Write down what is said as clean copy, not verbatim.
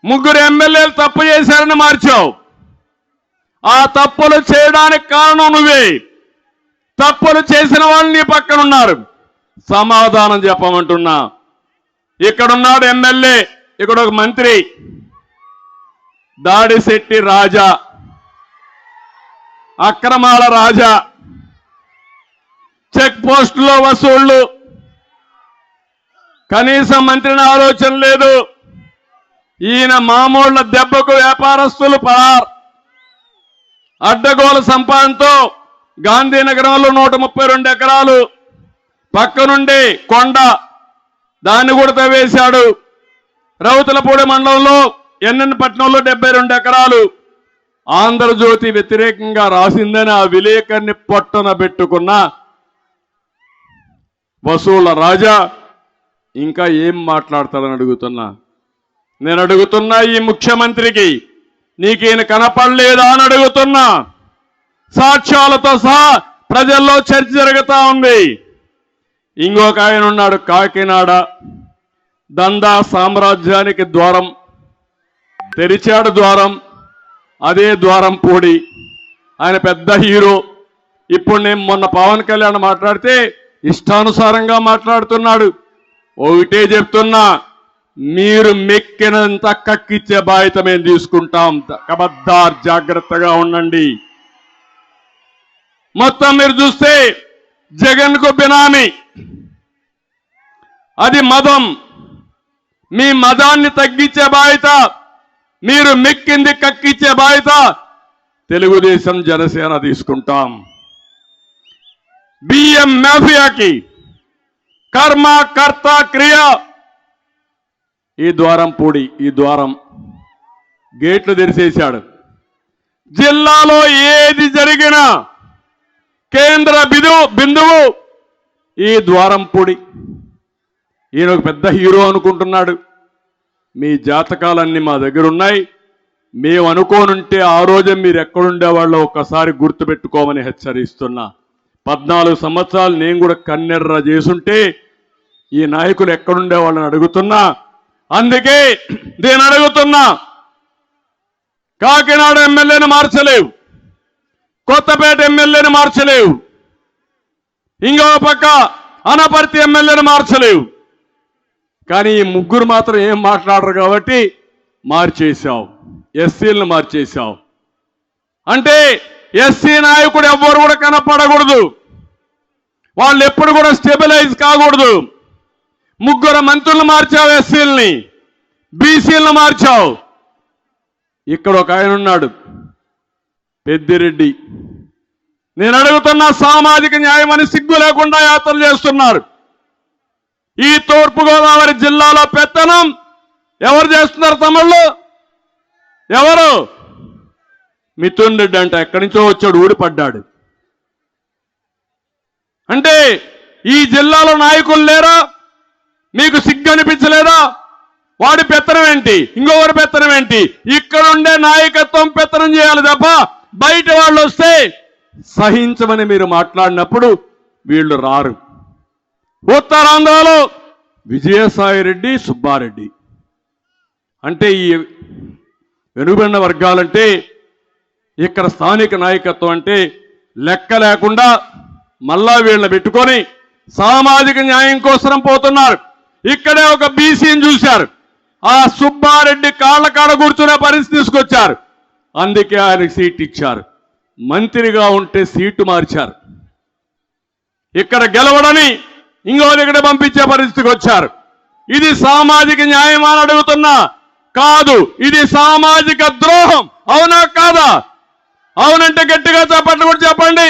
ముగ్గురు ఎమ్మెల్యేలు తప్పు చేశారని మార్చావు. ఆ తప్పులు చేయడానికి కారణం నువ్వే. తప్పులు చేసిన వాళ్ళు నీ పక్కన ఉన్నారు. సమాధానం చెప్పమంటున్నా. ఇక్కడున్నాడు ఎమ్మెల్యే, ఇక్కడ ఒక మంత్రి దాడిశెట్టి రాజా, అక్రమాల రాజా, చెక్ పోస్టులో వసూళ్లు, కనీసం మంత్రిని ఆలోచన లేదు. ఈయన మామూళ్ల దెబ్బకు వ్యాపారస్తులు పరార్. అడ్డగోల సంపాదనతో గాంధీనగరంలో 132 ఎకరాలు, పక్కనుండి కొండ, దాన్ని కూడా తవ్వేశాడు. రౌతులపూడి మండలంలో ఎన్నెన్నపట్నంలో 72 ఎకరాలు. ఆంధ్రజ్యోతి వ్యతిరేకంగా రాసిందని ఆ విలేకరిని పొట్టన పెట్టుకున్న వసూళ్ల రాజా ఇంకా ఏం మాట్లాడతాడని అడుగుతున్నా. నేను అడుగుతున్నా ఈ ముఖ్యమంత్రికి, నీకేన కనపడలేదా అని అడుగుతున్నా. సాక్ష్యాలతో సహా ప్రజల్లో చర్చ జరుగుతా ఉంది. ఇంకొక ఆయన ఉన్నాడు కాకినాడ, దందా సామ్రాజ్యానికి ద్వారం తెరిచాడు. ద్వారం, అదే ద్వారం పూడి. ఆయన పెద్ద హీరో. ఇప్పుడు నేను మొన్న పవన్ కళ్యాణ్ మాట్లాడితే ఇష్టానుసారంగా మాట్లాడుతున్నాడు. ఒకటే చెప్తున్నా, మీరు మెక్కినంత కక్కిచ్చే బాధ్యత మేము తీసుకుంటాం. ఖబర్దార్, జాగ్రత్తగా ఉండండి. మొత్తం మీరు చూస్తే జగన్ కు బినామీ, అది మదం. మీ మదాన్ని తగ్గించే బాధ్యత, మీరు మెక్కింది కక్కిచ్చే బాధ్యత తెలుగుదేశం జనసేన తీసుకుంటాం. బియ్యం మాఫియాకి కర్మ కర్త క్రియ. ఈ ద్వారం పూడి, ఈ ద్వారం గేట్లు తెరిచేశాడు. జిల్లాలో ఏది జరిగినా కేంద్ర బిందువు ఈ ద్వారం పూడి. ఈయన ఒక పెద్ద హీరో అనుకుంటున్నాడు. మీ జాతకాలన్నీ మా దగ్గర ఉన్నాయి. మేము అనుకోనుంటే ఆ రోజే మీరు ఎక్కడుండేవాళ్ళో ఒక్కసారి గుర్తుపెట్టుకోమని హెచ్చరిస్తున్నా. 14 సంవత్సరాలు నేను కూడా కన్నెర్ర చేసుంటే ఈ నాయకులు ఎక్కడుండేవాళ్ళని అడుగుతున్నా. అందుకే నేను అడుగుతున్నా, కాకినాడ ఎమ్మెల్యేని మార్చలేవు, కొత్తపేట ఎమ్మెల్యేని మార్చలేవు, ఇంకో పక్క అనపర్తి ఎమ్మెల్యేని మార్చలేవు. కానీ ఈ ముగ్గురు మాత్రం ఏం మాట్లాడరు కాబట్టి మార్చేశావు. ఎస్సీలను మార్చేశావు. అంటే ఎస్సీ నాయకుడు ఎవ్వరు కూడా కనపడకూడదు, వాళ్ళు ఎప్పుడు కూడా స్టెబిలైజ్ కాకూడదు. ముగ్గురు మంత్రులను మార్చావు, ఎస్సీలని, బీసీలను మార్చావు. ఇక్కడ ఒక ఆయన ఉన్నాడు పెద్దిరెడ్డి. నేను అడుగుతున్న సామాజిక న్యాయం అని సిగ్గు లేకుండా యాత్రలు చేస్తున్నారు. ఈ తూర్పుగోదావరి జిల్లాలో పెత్తనం ఎవరు చేస్తున్నారు? తమిళ్ళు ఎవరు? మిథున్ రెడ్డి అంట, ఎక్కడి నుంచో వచ్చాడు, ఊడిపడ్డాడు. అంటే ఈ జిల్లాలో నాయకులు లేరా? మీకు సిగ్గు అనిపించలేదా? వాడి పెత్తనం ఏంటి, ఇంకొకరి పెత్తనం ఏంటి? ఇక్కడుండే నాయకత్వం పెత్తనం చేయాలి తప్ప బయట వాళ్ళు వస్తే సహించమని మీరు మాట్లాడినప్పుడు వీళ్ళు రారు. ఉత్తరాంధ్రలో విజయసాయిరెడ్డి, సుబ్బారెడ్డి అంటే ఈ వెనుకబడిన వర్గాలంటే, ఇక్కడ స్థానిక నాయకత్వం అంటే లెక్క లేకుండా మళ్ళా వీళ్ళని పెట్టుకొని సామాజిక న్యాయం కోసం పోతున్నారు. ఇక్కడే ఒక బీసీని చూశారు, ఆ సుబ్బారెడ్డి కాళ్ళ కాడ కూర్చునే పరిస్థితి తీసుకొచ్చారు. అందుకే ఆయనకు సీట్ ఇచ్చారు. మంత్రిగా ఉంటే సీటు మార్చారు. ఇక్కడ గెలవడని ఇంకో దగ్గర పంపించే పరిస్థితికి వచ్చారు. ఇది సామాజిక న్యాయం అని అడుగుతున్నా. కాదు, ఇది సామాజిక ద్రోహం. అవునా కాదా? అవునంటే గట్టిగా చెప్పండి, కూడా చెప్పండి.